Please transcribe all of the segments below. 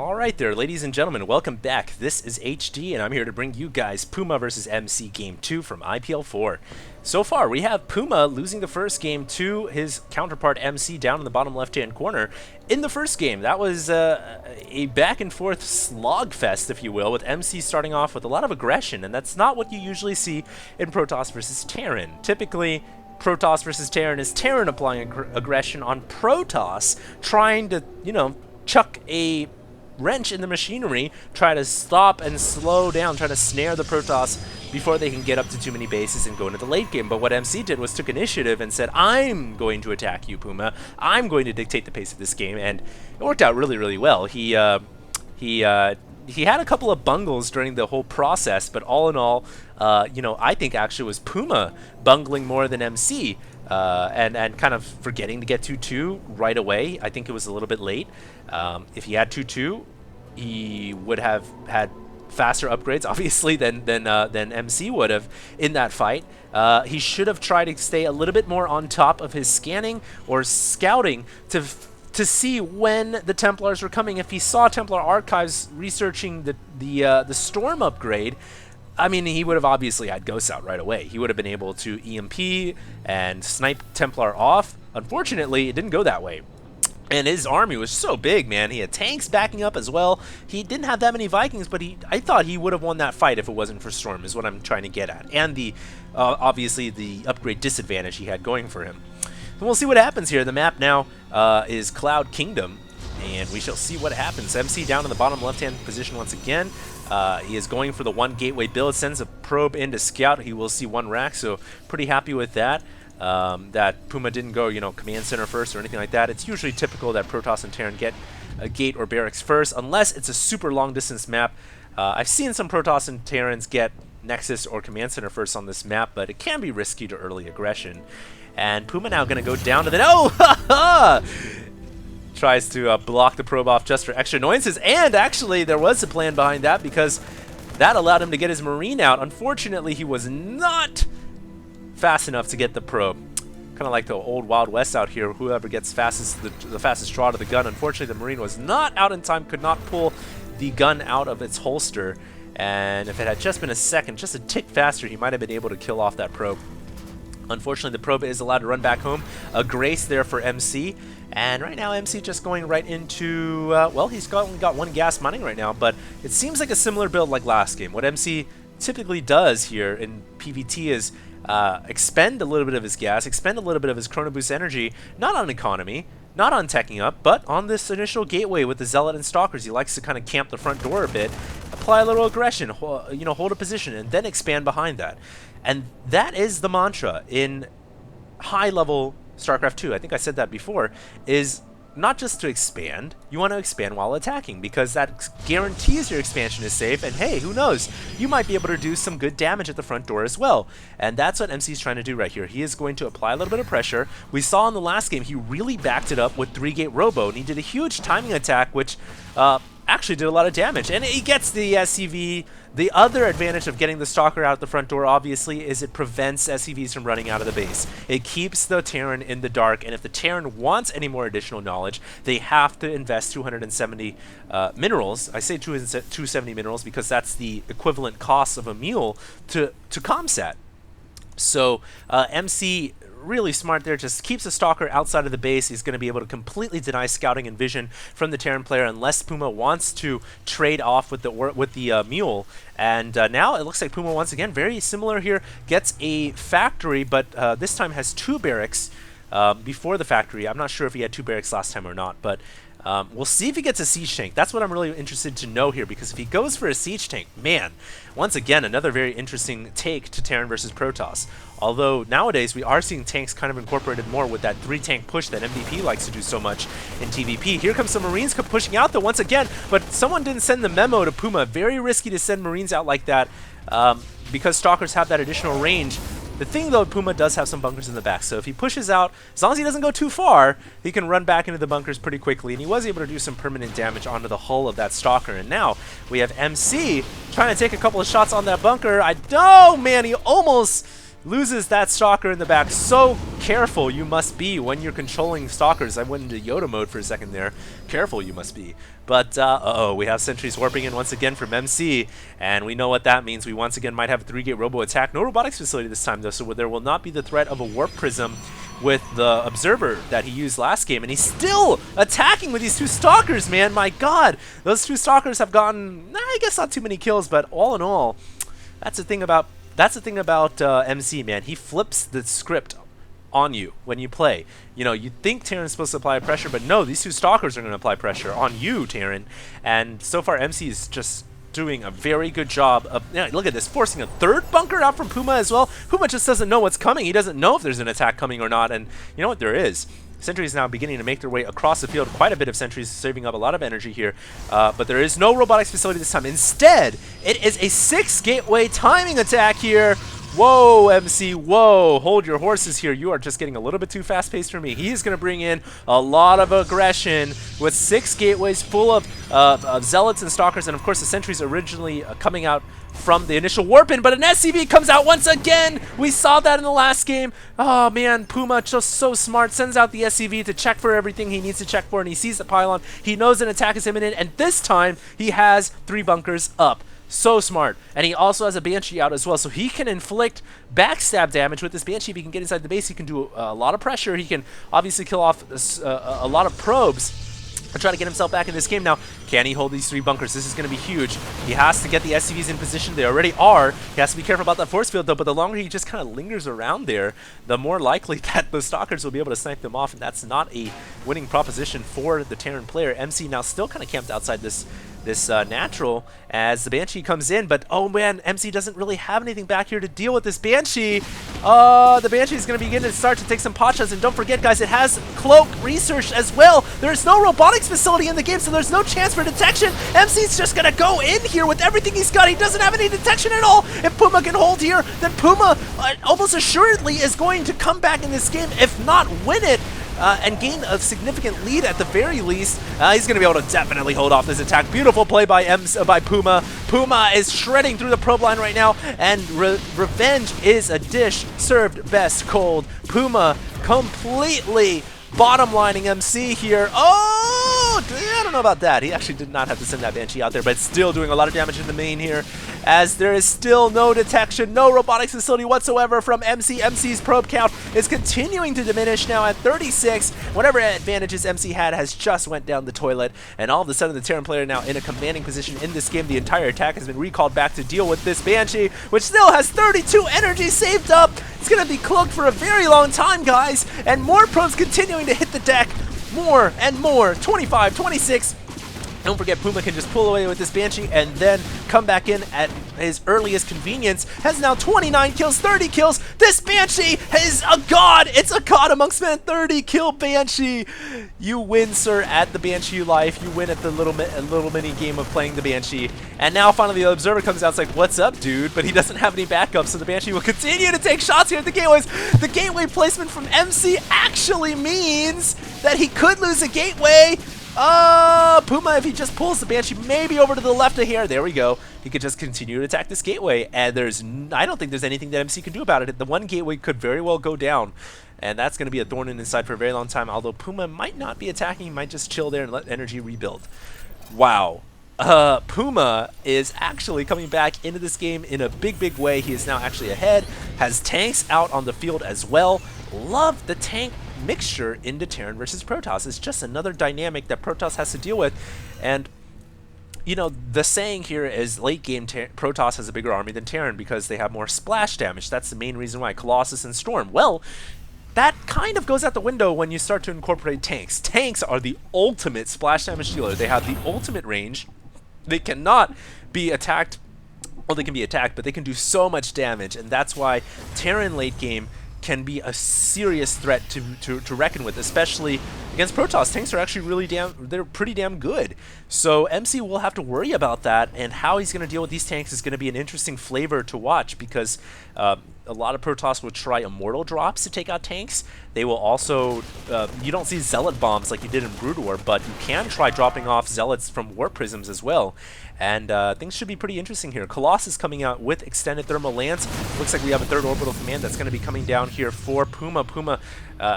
Alright there, ladies and gentlemen, welcome back. This is HD, and I'm here to bring you guys Puma versus MC Game 2 from IPL 4. So far, we have Puma losing the first game to his counterpart MC down in the bottom left-hand corner. In the first game, that was a back-and-forth slogfest, if you will, with MC starting off with a lot of aggression, and that's not what you usually see in Protoss versus Terran. Typically, Protoss versus Terran is Terran applying aggression on Protoss, trying to, chuck a wrench in the machinery, try to stop and slow down, try to snare the Protoss before they can get up to too many bases and go into the late game. But what MC did was took initiative and said, I'm going to attack you, Puma. I'm going to dictate the pace of this game, and it worked out really, really well. He had a couple of bungles during the whole process, but all in all, I think actually it was Puma bungling more than MC. And kind of forgetting to get 2-2 right away. I think it was a little bit late. If he had 2-2, he would have had faster upgrades, obviously, than MC would have in that fight. He should have tried to stay a little bit more on top of his scanning or scouting to see when the Templars were coming. If he saw Templar Archives researching the Storm upgrade, I mean, he would have obviously had ghosts out right away. He would have been able to EMP and snipe Templar off. Unfortunately, it didn't go that way. And his army was so big, man. He had tanks backing up as well. He didn't have that many Vikings, but I thought he would have won that fight if it wasn't for Storm, is what I'm trying to get at. And obviously the upgrade disadvantage he had going for him. And we'll see what happens here. The map now is Cloud Kingdom, and we shall see what happens. MC down in the bottom left-hand position once again. He is going for the one gateway build, sends a probe in to scout. He will see one rack, so pretty happy with that. That Puma didn't go, command center first or anything like that. It's usually typical that Protoss and Terran get a gate or barracks first, unless it's a super long distance map. I've seen some Protoss and Terrans get Nexus or command center first on this map, but it can be risky to early aggression. And Puma now going to go down to the... Oh! Ha ha! Tries to block the probe off just for extra annoyances, and actually there was a plan behind that because that allowed him to get his Marine out. Unfortunately, he was not fast enough to get the probe. Kind of like the old Wild West out here, whoever gets fastest the fastest draw to the gun. Unfortunately, the Marine was not out in time, could not pull the gun out of its holster, and if it had just been a second, just a tick faster, he might have been able to kill off that probe. Unfortunately, the probe is allowed to run back home. A grace there for MC. And right now, MC just going right into, well, he's only got one gas mining right now, but it seems like a similar build like last game. What MC typically does here in PvT is expend a little bit of his gas, expend a little bit of his Chrono Boost energy, not on economy, not on teching up, but on this initial gateway with the Zealot and Stalkers. He likes to kind of camp the front door a bit, apply a little aggression, hold a position, and then expand behind that. And that is the mantra in high-level StarCraft 2, I think I said that before, is not just to expand, you want to expand while attacking, because that guarantees your expansion is safe, and hey, who knows, you might be able to do some good damage at the front door as well. And that's what MC's trying to do right here. He is going to apply a little bit of pressure. We saw in the last game, he really backed it up with 3-gate Robo, and he did a huge timing attack, which actually did a lot of damage. And he gets the SCV. The other advantage of getting the Stalker out the front door, obviously, is it prevents SCVs from running out of the base. It keeps the Terran in the dark, and if the Terran wants any more additional knowledge, they have to invest 270 minerals. I say 270 minerals because that's the equivalent cost of a mule to ComSat. So MC... really smart there, just keeps the Stalker outside of the base. He's going to be able to completely deny scouting and vision from the Terran player unless Puma wants to trade off with the Mule. And now it looks like Puma once again, very similar here, gets a factory, but this time has 2 barracks before the factory. I'm not sure if he had 2 barracks last time or not, but we'll see if he gets a siege tank. That's what I'm really interested to know here, because if he goes for a siege tank, man, once again, another very interesting take to Terran versus Protoss. Although nowadays we are seeing tanks kind of incorporated more with that 3-tank push that MVP likes to do so much in TVP. Here comes some Marines pushing out though once again, but someone didn't send the memo to Puma. Very risky to send Marines out like that because Stalkers have that additional range. The thing though, Puma does have some bunkers in the back, so if he pushes out, as long as he doesn't go too far, he can run back into the bunkers pretty quickly, and he was able to do some permanent damage onto the hull of that Stalker. And now we have MC trying to take a couple of shots on that bunker. Oh man, he almost loses that Stalker in the back. So careful you must be when you're controlling Stalkers. I went into Yoda mode for a second there. Careful you must be. But, uh-oh, we have sentries warping in once again from MC, and we know what that means. We once again might have a 3-gate robo attack. No robotics facility this time, though, so there will not be the threat of a warp prism with the observer that he used last game, and he's still attacking with these 2 Stalkers, man. My god, those 2 Stalkers have gotten, I guess not too many kills, but all in all, that's the thing about MC, man. He flips the script on you when you play. You know, you think Terran's supposed to apply pressure, but no, these 2 Stalkers are going to apply pressure on you, Terran. And so far, MC is just doing a very good job of, look at this, forcing a 3rd bunker out from Puma as well. Puma just doesn't know what's coming. He doesn't know if there's an attack coming or not, and you know what, there is. Sentries now beginning to make their way across the field. Quite a bit of sentries, saving up a lot of energy here. But there is no robotics facility this time. Instead, it is a 6 gateway timing attack here. Whoa, MC, whoa, hold your horses here. You are just getting a little bit too fast-paced for me. He's going to bring in a lot of aggression with 6 gateways full of Zealots and Stalkers, and of course the sentries originally coming out from the initial warp-in, but an SCV comes out once again. We saw that in the last game. Oh man, Puma just so smart, sends out the SCV to check for everything he needs to check for, and he sees the pylon. He knows an attack is imminent, and this time he has 3 bunkers up. So smart. And he also has a Banshee out as well, so he can inflict backstab damage with this Banshee. If he can get inside the base, he can do a lot of pressure. He can obviously kill off a lot of probes and try to get himself back in this game. Now, can he hold these 3 bunkers? This is going to be huge. He has to get the SCVs in position. They already are. He has to be careful about that force field, though, but the longer he just kind of lingers around there, the more likely that the Stalkers will be able to snipe them off, and that's not a winning proposition for the Terran player. MC now still kind of camped outside this natural as the Banshee comes in, but oh man, MC doesn't really have anything back here to deal with this Banshee. The Banshee is going to begin to start to take some pot shots, and don't forget guys, it has cloak research as well. There's no robotics facility in the game, so there's no chance for detection. MC's just going to go in here with everything he's got. He doesn't have any detection at all. If Puma can hold here, then Puma almost assuredly is going to come back in this game, if not win it. And gain a significant lead at the very least. He's going to be able to definitely hold off this attack. Beautiful play by Puma. Puma is shredding through the probe line right now, and revenge is a dish served best cold. Puma completely bottom lining MC here. Oh, I don't know about that. He actually did not have to send that Banshee out there, but still doing a lot of damage in the main here, as there is still no detection, no robotics facility whatsoever from MC. MC's probe count is continuing to diminish now at 36. Whatever advantages MC had has just went down the toilet, and all of a sudden the Terran player now in a commanding position in this game. The entire attack has been recalled back to deal with this Banshee, which still has 32 energy saved up. It's going to be cloaked for a very long time, guys, and more probes continuing to hit the deck. More and more. 25, 26. Don't forget, Puma can just pull away with this Banshee and then come back in at his earliest convenience. Has now 29 kills, 30 kills. This Banshee is a god. It's a god amongst men. 30 kill Banshee. You win, sir, at the Banshee life. You win at the little mini game of playing the Banshee. And now finally the Observer comes out. It's like, what's up, dude? But he doesn't have any backup, so the Banshee will continue to take shots here at the gateways. The gateway placement from MC actually means that he could lose a gateway. Puma, if he just pulls the Banshee maybe over to the left of here, there we go. He could just continue to attack this gateway, and I don't think there's anything that MC can do about it. The one gateway could very well go down, and that's going to be a thorn in his side for a very long time, although Puma might not be attacking. He might just chill there and let energy rebuild. Wow. Puma is actually coming back into this game in a big way. He is now actually ahead, has tanks out on the field as well. Love the tank mixture into Terran versus Protoss. It's just another dynamic that Protoss has to deal with, and you know, the saying here is late game Protoss has a bigger army than Terran because they have more splash damage. That's the main reason why. Colossus and Storm. Well, that kind of goes out the window when you start to incorporate tanks. Tanks are the ultimate splash damage dealer. They have the ultimate range. They cannot be attacked. Well, they can be attacked, but they can do so much damage, and that's why Terran late game can be a serious threat to reckon with, especially against Protoss. Tanks are actually they're pretty damn good. So MC will have to worry about that, and how he's going to deal with these tanks is going to be an interesting flavor to watch, because a a lot of Protoss will try Immortal drops to take out tanks. They will also, you don't see Zealot bombs like you did in Brood War, but you can try dropping off Zealots from Warp Prisms as well. And things should be pretty interesting here. Colossus coming out with Extended Thermal Lance. Looks like we have a third Orbital Command that's going to be coming down here for Puma. Puma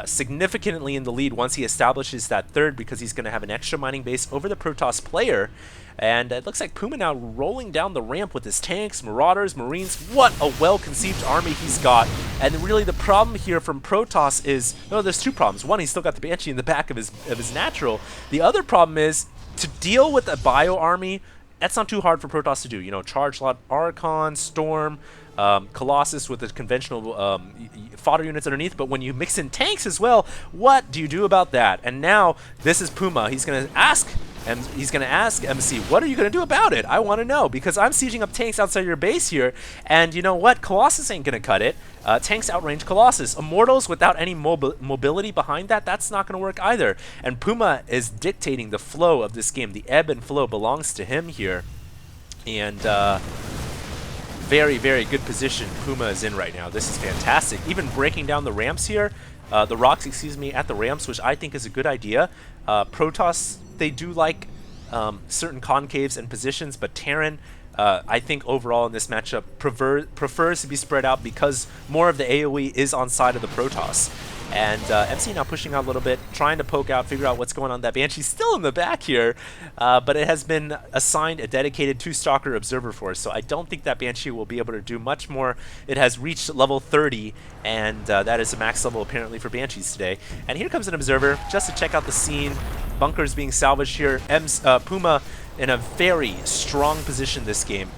significantly in the lead once he establishes that third, because he's going to have an extra mining base over the Protoss player. And it looks like Puma now rolling down the ramp with his tanks, Marauders, Marines. What a well-conceived army he's got. And really the problem here from Protoss is, no, there's two problems. One, he's still got the Banshee in the back of his natural. The other problem is, to deal with a bio army, that's not too hard for Protoss to do. You know, charge a lot Archon, Storm, Colossus with the conventional fodder units underneath, but when you mix in tanks as well, what do you do about that? And now, this is Puma. He's going to ask MC, what are you going to do about it? I want to know, because I'm sieging up tanks outside your base here, and you know what? Colossus ain't going to cut it. Tanks outrange Colossus. Immortals without any mobility behind that, that's not going to work either. And Puma is dictating the flow of this game. The ebb and flow belongs to him here. And very, very good position Puma is in right now. This is fantastic. Even breaking down the ramps here, the rocks, excuse me, at the ramps, which I think is a good idea. Protoss, they do like certain concaves and positions, but Terran, I think overall in this matchup prefers to be spread out because more of the AoE is on side of the Protoss. And MC now pushing out a little bit, trying to poke out, figure out what's going on. That Banshee's still in the back here, but it has been assigned a dedicated 2-stalker observer force, so I don't think that Banshee will be able to do much more. It has reached level 30, and that is the max level apparently for Banshees today. And here comes an observer just to check out the scene. Bunkers being salvaged here. Puma in a very strong position this game.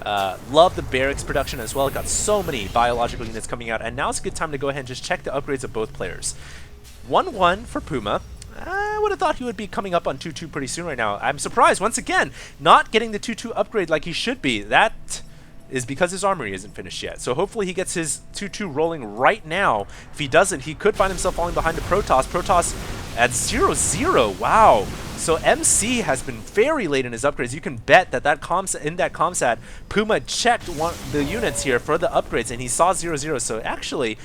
Love the barracks production as well. It got so many biological units coming out, and now it's a good time to go ahead and just check the upgrades of both players. 1-1 for Puma. I would have thought he would be coming up on 2-2 pretty soon right now. I'm surprised, once again, not getting the 2-2 upgrade like he should be. That is because his armory isn't finished yet. So hopefully he gets his 2-2 rolling right now. If he doesn't, he could find himself falling behind the Protoss. Protoss at 0-0. Wow. So MC has been very late in his upgrades. You can bet that in that comsat, Puma checked the units here for the upgrades, and he saw 0-0. So actually,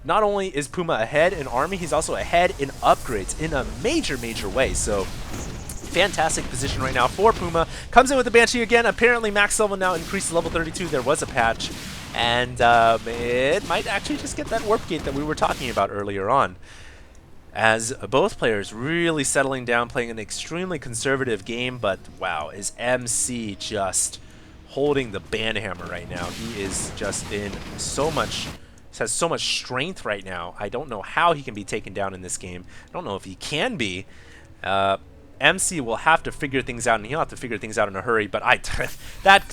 not only is Puma ahead in army, he's also ahead in upgrades in a major, major way. So fantastic position right now for Puma. Comes in with the Banshee again. Apparently max level now increased to level 32. There was a patch. And it might actually just get that warp gate that we were talking about earlier on, as both players really settling down, playing an extremely conservative game. But wow, is MC just holding the banhammer right now. He is just in so much, has so much strength right now. I don't know how he can be taken down in this game. I don't know if he can be. MC will have to figure things out, and he'll have to figure things out in a hurry, but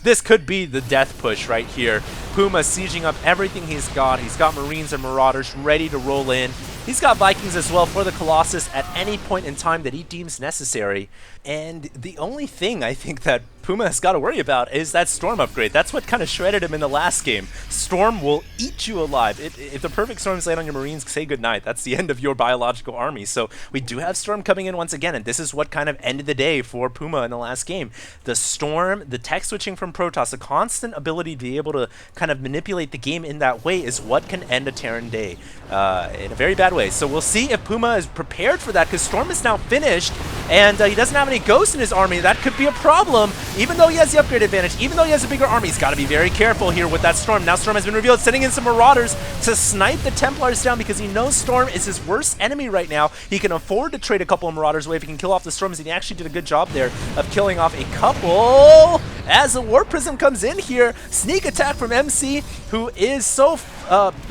this could be the death push right here. Puma sieging up everything he's got. He's got Marines and Marauders ready to roll in. He's got Vikings as well for the Colossus at any point in time that he deems necessary. And the only thing I think that Puma has got to worry about is that Storm upgrade. That's what kind of shredded him in the last game. Storm will eat you alive. If the perfect Storm is laid on your Marines, say goodnight. That's the end of your biological army. So we do have Storm coming in once again, and this is what kind of ended the day for Puma in the last game. The Storm, the tech switching from Protoss, the constant ability to be able to kind of manipulate the game in that way is what can end a Terran day in a very bad way. So we'll see if Puma is prepared for that, because Storm is now finished, and he doesn't have any ghosts in his army. That could be a problem. Even though he has the upgrade advantage, even though he has a bigger army, he's got to be very careful here with that Storm. Now Storm has been revealed, sending in some Marauders to snipe the Templars down, because he knows Storm is his worst enemy right now. He can afford to trade a couple of Marauders away if he can kill off the Storms, and he actually did a good job there of killing off a couple. As the Warp Prism comes in here, sneak attack from MC, who is so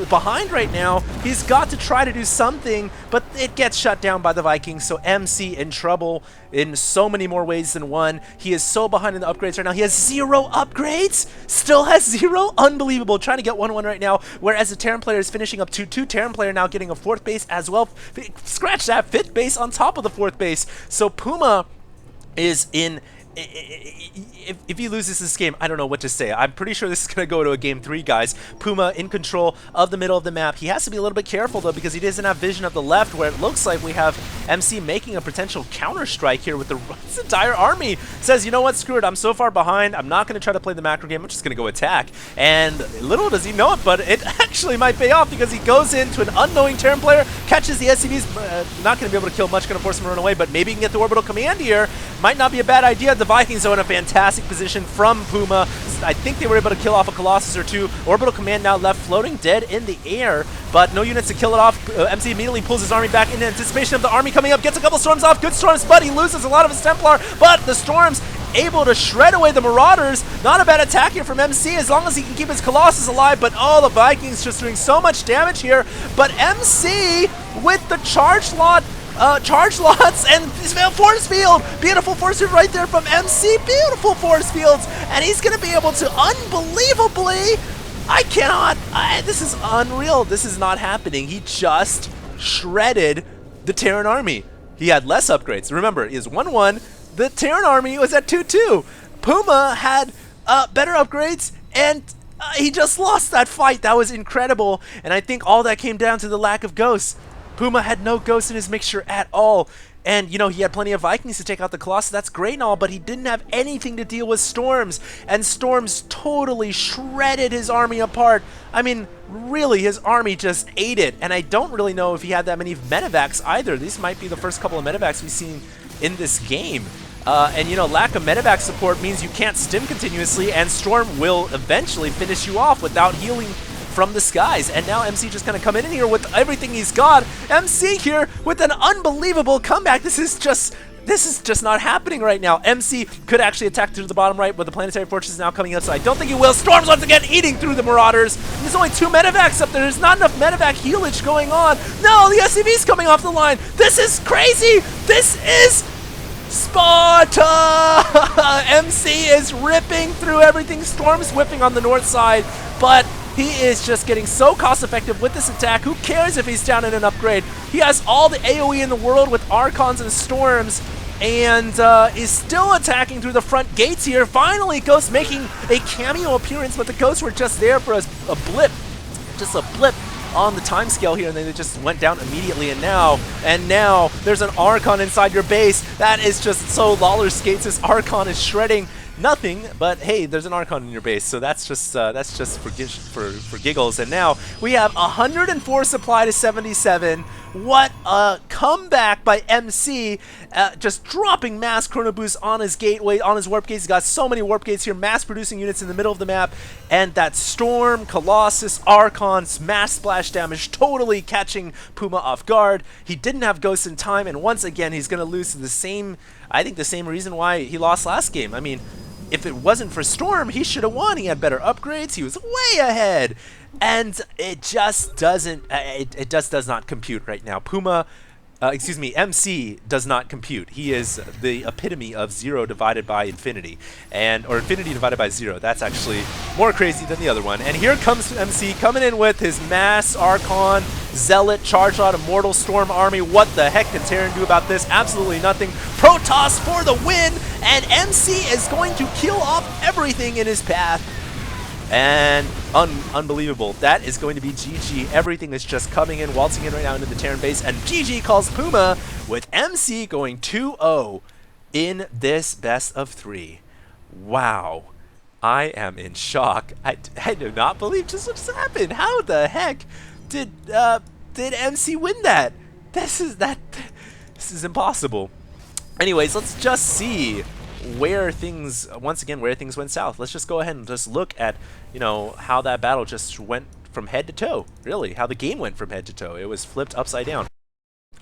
behind right now. He's got to try to do something, but it gets shut down by the Vikings, so MC in trouble in so many more ways than one. He is so behind in the upgrades right now. He has 0 upgrades, still has 0. Unbelievable. Trying to get 1-1 right now, whereas the Terran player is finishing up 2-2. Terran player now getting a 4th base as well. Scratch that, 5th base on top of the 4th base. So Puma is in if he loses this game, I don't know what to say. I'm pretty sure this is going to go to a game 3, guys. Puma in control of the middle of the map. He has to be a little bit careful, though, because he doesn't have vision of the left, where it looks like we have MC making a potential counter-strike here with his entire army. Says, you know what, screw it, I'm so far behind, I'm not going to try to play the macro game, I'm just going to go attack. And little does he know it, but it actually might pay off, because he goes into an unknowing Terran player, catches the SCVs, not going to be able to kill much, going to force him to run away, but maybe he can get the orbital command here. Might not be a bad idea. The Vikings are in a fantastic position from Puma. I think they were able to kill off a Colossus or two. Orbital command now left floating dead in the air, but no units to kill it off. MC immediately pulls his army back in anticipation of the army coming up, gets a couple storms off. Good storms, but he loses a lot of his Templar, but the storms able to shred away the Marauders. Not a bad attack here from MC as long as he can keep his Colossus alive, but oh, the Vikings just doing so much damage here. But MC with the charge lots and his force field. Beautiful force field right there from MC. Beautiful force fields. And he's going to be able to unbelievably, this is unreal. This is not happening. He just shredded the Terran army. He had less upgrades. Remember, he is 1-1. The Terran army was at 2-2. Puma had better upgrades, and he just lost that fight. That was incredible. And I think all that came down to the lack of ghosts. Puma had no ghosts in his mixture at all. And, you know, he had plenty of Vikings to take out the Colossus. That's great and all, but he didn't have anything to deal with storms. And storms totally shredded his army apart. I mean, really, his army just ate it. And I don't really know if he had that many medevacs either. These might be the first couple of medevacs we've seen in this game. And, you know, lack of medevac support means you can't stim continuously, and Storm will eventually finish you off without healing from the skies. And now MC just kind of coming in here with everything he's got. MC here with an unbelievable comeback. This is just not happening right now. MC could actually attack through the bottom right, with the planetary fortress now coming up, so I don't think he will. Storms once again eating through the Marauders. There's only 2 medevacs up there. There's not enough medevac healage going on. No, the SCV's coming off the line. This is crazy. This is Sparta! MC is ripping through everything. Storm's whipping on the north side, but he is just getting so cost effective with this attack. Who cares if he's down in an upgrade? He has all the AoE in the world with Archons and Storms, and is still attacking through the front gates here. Finally, Ghosts making a cameo appearance, but the Ghosts were just there for a blip. Just a blip on the time scale here, and then it just went down immediately. And now there's an Archon inside your base. That is just so Lawler skates. This Archon is shredding nothing, but hey, there's an Archon in your base, so that's just for giggles. And now we have 104 supply to 77. What a comeback by MC, just dropping mass chrono boost on his gateway, on his warp gates. He's got so many warp gates here, mass producing units in the middle of the map, and that Storm, Colossus, Archons, mass splash damage, totally catching Puma off guard. He didn't have ghosts in time, and once again, he's going to lose to the same, I think the same reason why he lost last game. I mean, if it wasn't for Storm, he should have won. He had better upgrades. He was way ahead. And it just doesn't, it just does not compute right now. MC does not compute. He is the epitome of 0 divided by infinity, or infinity divided by 0. That's actually more crazy than the other one. And here comes MC coming in with his mass Archon, Zealot, Charge Lot, Immortal, Storm army. What the heck can Terran do about this? Absolutely nothing. Protoss for the win, and MC is going to kill off everything in his path. And unbelievable. That is going to be GG. Everything is just coming in, waltzing in right now into the Terran base. And GG calls Puma with MC going 2-0 in this best of 3. Wow. I am in shock. I do not believe just what just happened. How the heck did MC win that? This is impossible. Anyways, let's just see where things went south. Let's just go ahead and just look at, you know, how that battle just went from head to toe. Really, how the game went from head to toe. It was flipped upside down.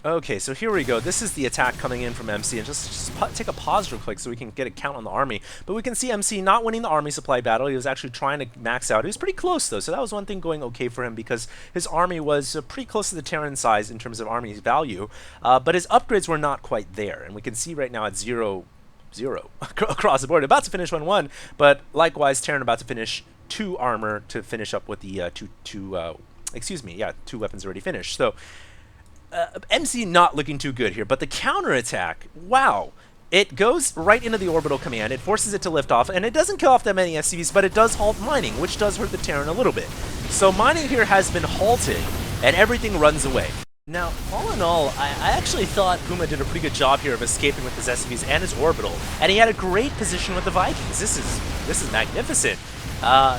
Okay, so here we go. This is the attack coming in from MC, and just take a pause real quick so we can get a count on the army. But we can see MC not winning the army supply battle. He was actually trying to max out. He was pretty close, though, so that was one thing going okay for him, because his army was pretty close to the Terran size in terms of army value, but his upgrades were not quite there. And we can see right now at 0-0 across the board. About to finish 1-1, but likewise, Terran about to finish 2 armor to finish up with the 2 weapons already finished. So MC not looking too good here, but the counterattack, wow. it goes right into the orbital command, it forces it to lift off, and it doesn't kill off that many SCVs, but it does halt mining, which does hurt the Terran a little bit. So mining here has been halted, and everything runs away. Now, all in all, I actually thought Puma did a pretty good job here of escaping with his SCVs and his orbital, and he had a great position with the Vikings. This is magnificent.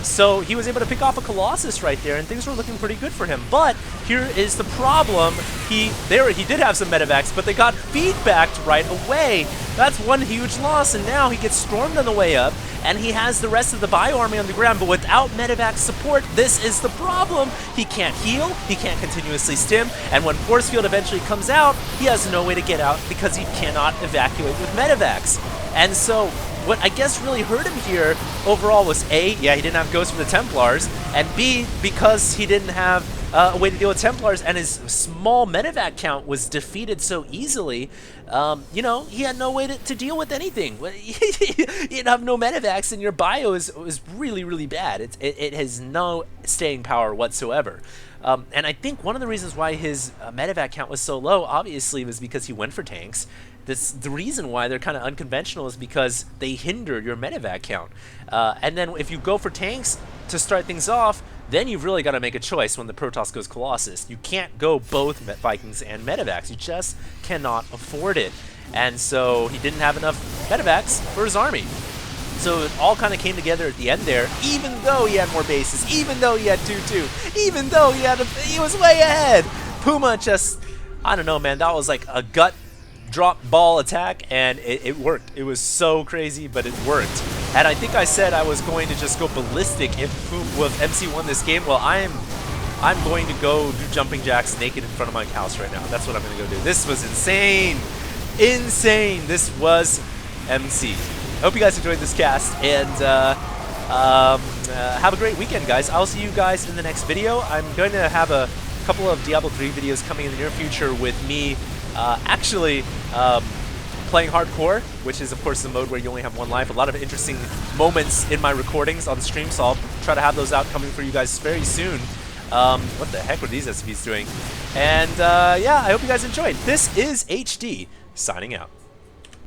So he was able to pick off a Colossus right there, and things were looking pretty good for him. But here is the problem. He did have some medevacs, but they got feedbacked right away. That's one huge loss, and now he gets stormed on the way up, and he has the rest of the bio army on the ground, but without medevac support, this is the problem. He can't heal, he can't continuously stim, and when force field eventually comes out, he has no way to get out because he cannot evacuate with medevacs. And so what I guess really hurt him here overall was A, yeah, he didn't have Ghost for the Templars, and B, because he didn't have a way to deal with Templars and his small medevac count was defeated so easily, you know, he had no way to deal with anything. You have no medevacs and your bio is really, really bad. It has no staying power whatsoever. And I think one of the reasons why his medevac count was so low, obviously, was because he went for tanks. The reason why they're kind of unconventional is because they hinder your medevac count. And then if you go for tanks to start things off, then you've really got to make a choice when the Protoss goes Colossus. You can't go both Vikings and medevacs. You just cannot afford it. And so he didn't have enough medevacs for his army. So it all kind of came together at the end there, even though he had more bases, even though he had 2-2, even though he was way ahead. Puma just, I don't know, man, that was like a gut drop ball attack, and it worked. It was so crazy, but it worked. And I think I said I was going to just go ballistic if MC won this game. Well, I'm going to go do jumping jacks naked in front of my house right now. That's what I'm going to go do. This was insane. Insane. This was MC. I hope you guys enjoyed this cast, and have a great weekend, guys. I'll see you guys in the next video. I'm going to have a couple of Diablo 3 videos coming in the near future with me actually playing hardcore, which is of course the mode where you only have one life. A lot of interesting moments in my recordings on the stream, so I'll try to have those out coming for you guys very soon. What the heck were these SCVs doing? And yeah, I hope you guys enjoyed. This is HD, signing out.